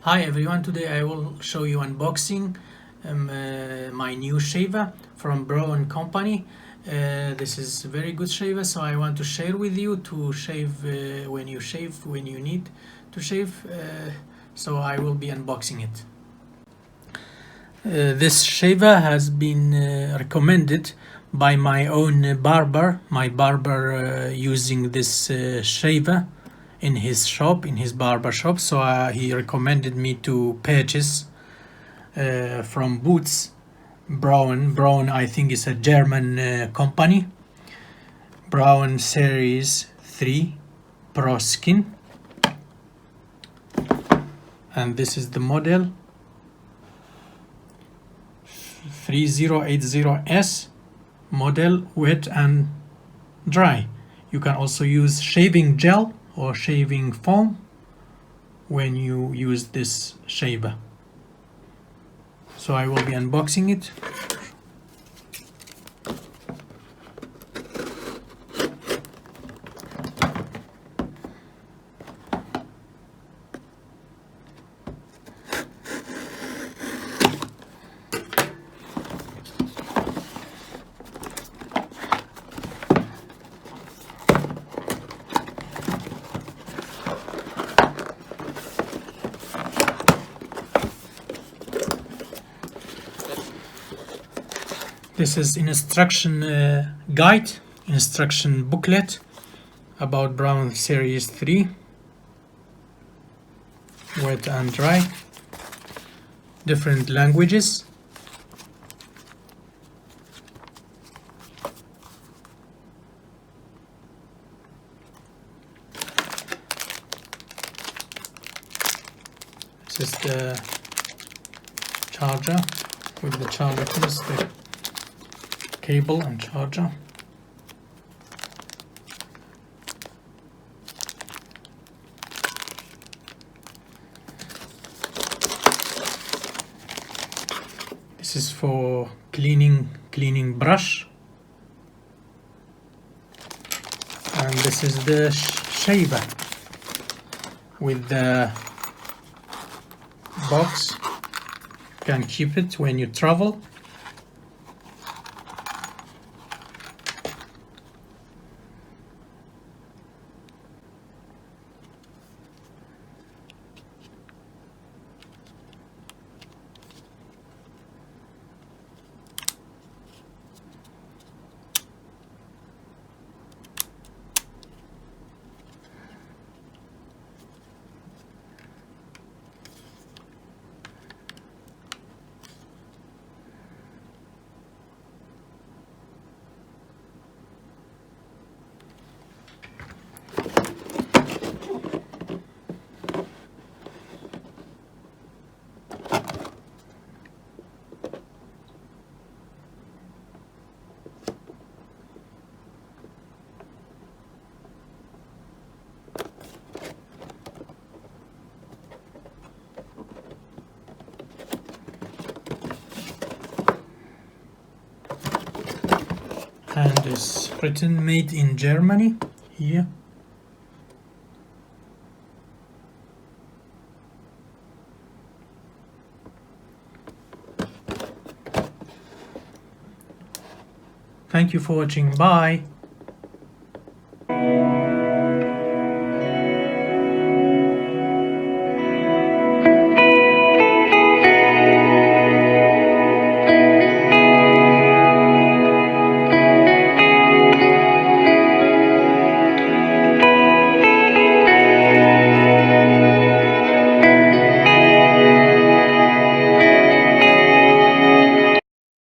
Hi everyone, today I will show you unboxing my new shaver from Brown company. This is a very good shaver, so I want to share with you to shave when you need to shave. So I will be unboxing it. This shaver has been recommended by my own barber. My barber using this shaver in his shop, in his barber shop, so he recommended me to purchase from Boots. Braun I think is a German company. Braun Series 3 ProSkin, and this is the model 3080S, model wet and dry. You can also use shaving gel or shaving foam when you use this shaver. So I will be unboxing it. This is instruction guide, instruction booklet about Brown Series 3 wet and dry, different languages. This is the charger with the charger case, the cable and charger. This is for cleaning brush, and this is the shaver with the box. You can keep it when you travel. And it's written made in Germany here. Thank you for watching. Bye.